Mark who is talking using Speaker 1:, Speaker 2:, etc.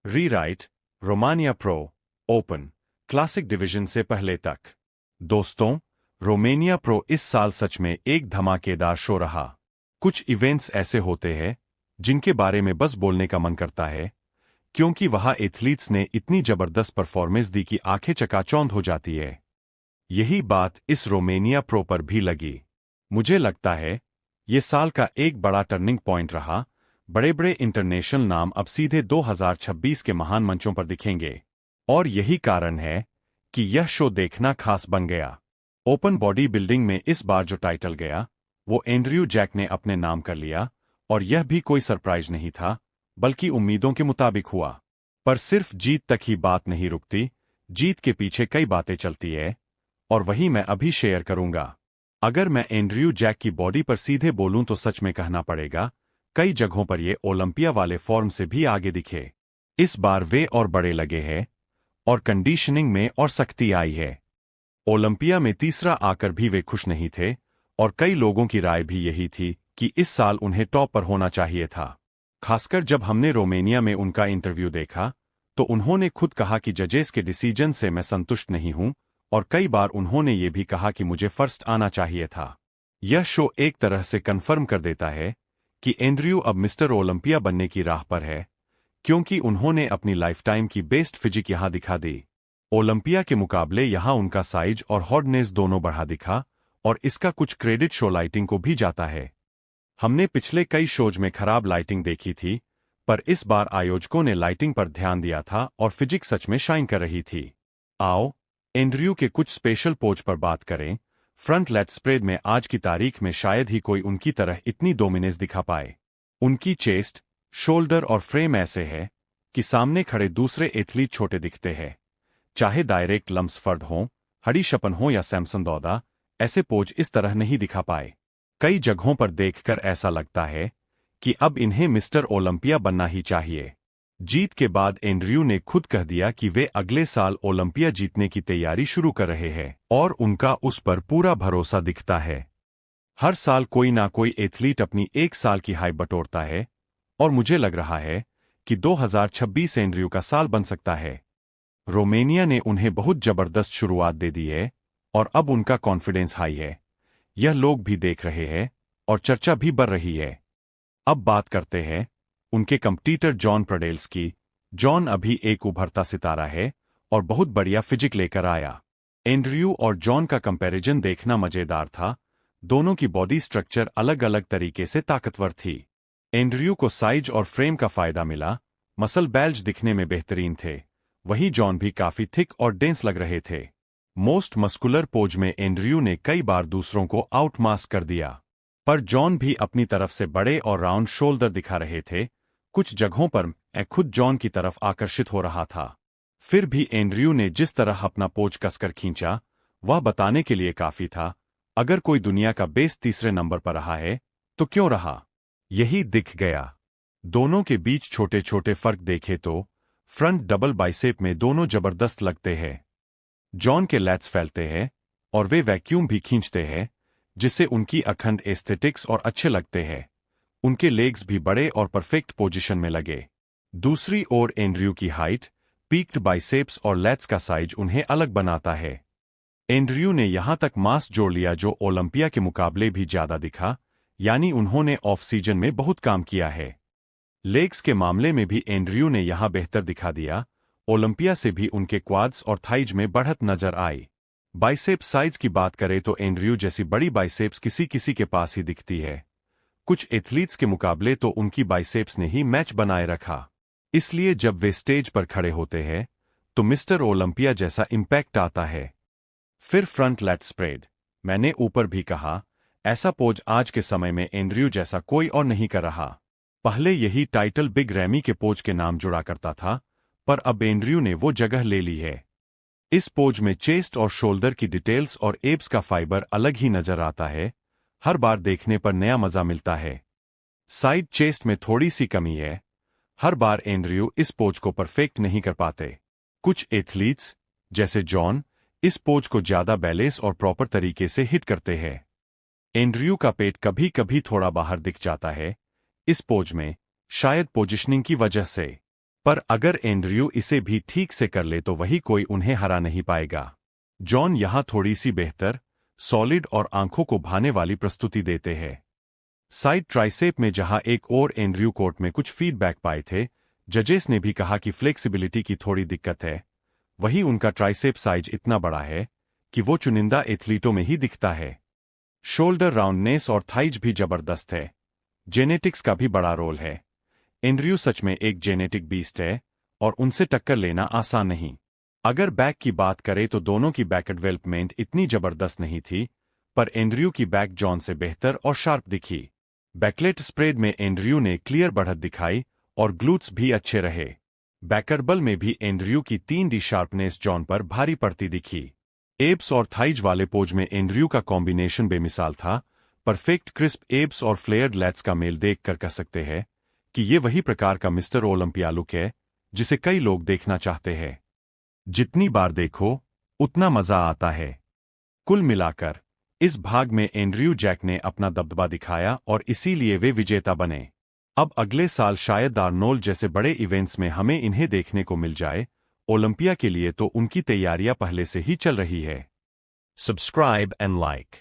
Speaker 1: Rewrite, Romania pro, open, classic division से पहले तक। दोस्तों, रोमानिया प्रो इस साल सच में एक धमाकेदार शो रहा। कुछ इवेंट्स ऐसे होते हैं जिनके बारे में बस बोलने का मन करता है, क्योंकि वहाँ एथलीट्स ने इतनी जबरदस्त परफॉर्मेंस दी कि आंखें चकाचौंध हो जाती है। यही बात इस रोमानिया प्रो पर भी लगी। मुझे लगता है ये साल का एक बड़ा टर्निंग पॉइंट रहा। बड़े बड़े इंटरनेशनल नाम अब सीधे 2026 के महान मंचों पर दिखेंगे, और यही कारण है कि यह शो देखना खास बन गया। ओपन बॉडी बिल्डिंग में इस बार जो टाइटल गया वो एंड्रयू जैक ने अपने नाम कर लिया, और यह भी कोई सरप्राइज नहीं था, बल्कि उम्मीदों के मुताबिक हुआ। पर सिर्फ जीत तक ही बात नहीं रुकती, जीत के पीछे कई बातें चलती है, और वही मैं अभी शेयर करूंगा। अगर मैं एंड्रयू जैक की बॉडी पर सीधे बोलूं तो सच में कहना पड़ेगा, कई जगहों पर ये ओलंपिया वाले फॉर्म से भी आगे दिखे। इस बार वे और बड़े लगे हैं, और कंडीशनिंग में और सख्ती आई है। ओलंपिया में तीसरा आकर भी वे खुश नहीं थे, और कई लोगों की राय भी यही थी कि इस साल उन्हें टॉप पर होना चाहिए था। खासकर जब हमने रोमानिया में उनका इंटरव्यू देखा, तो उन्होंने खुद कहा कि जजेस के डिसीजन से मैं संतुष्ट नहीं हूं, और कई बार उन्होंने ये भी कहा कि मुझे फर्स्ट आना चाहिए था। यह शो एक तरह से कन्फर्म कर देता है कि एंड्रयू अब मिस्टर ओलंपिया बनने की राह पर है, क्योंकि उन्होंने अपनी लाइफटाइम की बेस्ट फिजिक यहां दिखा दी। ओलंपिया के मुकाबले यहां उनका साइज और हार्डनेस दोनों बढ़ा दिखा, और इसका कुछ क्रेडिट शो लाइटिंग को भी जाता है। हमने पिछले कई शोज में खराब लाइटिंग देखी थी, पर इस बार आयोजकों ने लाइटिंग पर ध्यान दिया था और फिजिक सच में शाइन कर रही थी। आओ एंड्रयू के कुछ स्पेशल पोज पर बात करें। फ्रंट लेट स्प्रेड में आज की तारीख में शायद ही कोई उनकी तरह इतनी डोमिनेंस दिखा पाए। उनकी चेस्ट, शोल्डर और फ्रेम ऐसे है कि सामने खड़े दूसरे एथलीट छोटे दिखते हैं। चाहे डायरेक्ट लम्सफर्ड हों, हडी शपन हो या सैमसन दौदा, ऐसे पोज इस तरह नहीं दिखा पाए। कई जगहों पर देखकर ऐसा लगता है कि अब इन्हें मिस्टर ओलंपिया बनना ही चाहिए। जीत के बाद एंड्रयू ने खुद कह दिया कि वे अगले साल ओलंपिया जीतने की तैयारी शुरू कर रहे हैं, और उनका उस पर पूरा भरोसा दिखता है। हर साल कोई ना कोई एथलीट अपनी एक साल की हाइप बटोरता है, और मुझे लग रहा है कि 2026 एंड्रयू का साल बन सकता है। रोमानिया ने उन्हें बहुत जबरदस्त शुरुआत दे दी है, और अब उनका कॉन्फिडेंस हाई है। यह लोग भी देख रहे हैं, और चर्चा भी बढ़ रही है। अब बात करते हैं उनके कंपटीटर जॉन प्रडेल्स की। जॉन अभी एक उभरता सितारा है, और बहुत बढ़िया फिजिक लेकर आया। एंड्रयू और जॉन का कंपैरिजन देखना मजेदार था। दोनों की बॉडी स्ट्रक्चर अलग अलग तरीके से ताकतवर थी। एंड्रयू को साइज और फ्रेम का फायदा मिला, मसल बैल्ज दिखने में बेहतरीन थे। वहीं जॉन भी काफी थिक और डेंस लग रहे थे। मोस्ट मस्कुलर पोज में एंड्रयू ने कई बार दूसरों को आउटमास्क कर दिया, पर जॉन भी अपनी तरफ से बड़े और राउंड शोल्डर दिखा रहे थे। कुछ जगहों पर मैं खुद जॉन की तरफ आकर्षित हो रहा था। फिर भी एंड्रयू ने जिस तरह अपना पोज कसकर खींचा, वह बताने के लिए काफी था। अगर कोई दुनिया का बेस्ट तीसरे नंबर पर रहा है, तो क्यों रहा? यही दिख गया। दोनों के बीच छोटे छोटे फर्क देखे तो फ्रंट डबल बाइसेप में दोनों जबरदस्त लगते हैं। जॉन के लैट्स फैलते हैं, और वे वैक्यूम भी खींचते हैं, जिससे उनकी अखंड एस्थेटिक्स और अच्छे लगते हैं। उनके लेग्स भी बड़े और परफेक्ट पोजीशन में लगे। दूसरी ओर एंड्रयू की हाइट, पीक्ड बाइसेप्स और लैट्स का साइज उन्हें अलग बनाता है। एंड्रयू ने यहां तक मास जोड़ लिया जो ओलंपिया के मुकाबले भी ज्यादा दिखा, यानी उन्होंने ऑफ सीजन में बहुत काम किया है। लेग्स के मामले में भी एंड्रयू ने यहां बेहतर दिखा दिया। ओलंपिया से भी उनके क्वाड्स और थाइज में बढ़त नजर आई। बाइसेप्स साइज की बात करें तो एंड्रयू जैसी बड़ी बाइसेप्स किसी किसी के पास ही दिखती है। कुछ एथलीट्स के मुकाबले तो उनकी बाइसेप्स ने ही मैच बनाए रखा। इसलिए जब वे स्टेज पर खड़े होते हैं, तो मिस्टर ओलंपिया जैसा इंपैक्ट आता है। फिर फ्रंट लेट स्प्रेड, मैंने ऊपर भी कहा, ऐसा पोज आज के समय में एंड्रयू जैसा कोई और नहीं कर रहा। पहले यही टाइटल बिग रैमी के पोज के नाम जुड़ा करता था, पर अब एंड्रयू ने वो जगह ले ली है। इस पोज में चेस्ट और शोल्डर की डिटेल्स और एब्स का फाइबर अलग ही नजर आता है। हर बार देखने पर नया मजा मिलता है। साइड चेस्ट में थोड़ी सी कमी है। हर बार एंड्रयू इस पोज को परफेक्ट नहीं कर पाते। कुछ एथलीट्स, जैसे जॉन, इस पोज को ज्यादा बैलेंस और प्रॉपर तरीके से हिट करते हैं। एंड्रयू का पेट कभी कभी थोड़ा बाहर दिख जाता है इस पोज में, शायद पोजिशनिंग की वजह से। पर अगर एंड्रयू इसे भी ठीक से कर ले तो वही कोई उन्हें हरा नहीं पाएगा। जॉन यहां थोड़ी सी बेहतर, सॉलिड और आंखों को भाने वाली प्रस्तुति देते हैं। साइड ट्राइसेप में जहां एक और एंड्रयू कोर्ट में कुछ फीडबैक पाए थे, जजेस ने भी कहा कि फ्लेक्सिबिलिटी की थोड़ी दिक्कत है। वहीं उनका ट्राइसेप साइज इतना बड़ा है कि वो चुनिंदा एथलीटों में ही दिखता है। शोल्डर राउंडनेस और थाइज भी जबरदस्त है। जेनेटिक्स का भी बड़ा रोल है। एंड्रयू सच में एक जेनेटिक बीस्ट है और उनसे टक्कर लेना आसान नहीं। अगर बैक की बात करें तो दोनों की बैक डेवलपमेंट इतनी जबरदस्त नहीं थी, पर एंड्रयू की बैक जॉन से बेहतर और शार्प दिखी। बैकलेट स्प्रेड में एंड्रयू ने क्लियर बढ़त दिखाई और ग्लूट्स भी अच्छे रहे। बैकरबल में भी एंड्रयू की 3D शार्पनेस जॉन पर भारी पड़ती दिखी। एब्स और थाइज वाले पोज में एंड्रयू का कॉम्बिनेशन बेमिसाल था। परफेक्ट क्रिस्प एब्स और फ्लेयर्ड लैट्स का मेल देख कर कह सकते हैं कि ये वही प्रकार का मिस्टर ओलंपिया लुक है जिसे कई लोग देखना चाहते हैं। जितनी बार देखो उतना मजा आता है। कुल मिलाकर इस भाग में एंड्रयू जैक ने अपना दबदबा दिखाया और इसीलिए वे विजेता बने। अब अगले साल शायद आर्नोल्ड जैसे बड़े इवेंट्स में हमें इन्हें देखने को मिल जाए। ओलंपिया के लिए तो उनकी तैयारियां पहले से ही चल रही है। Subscribe and like.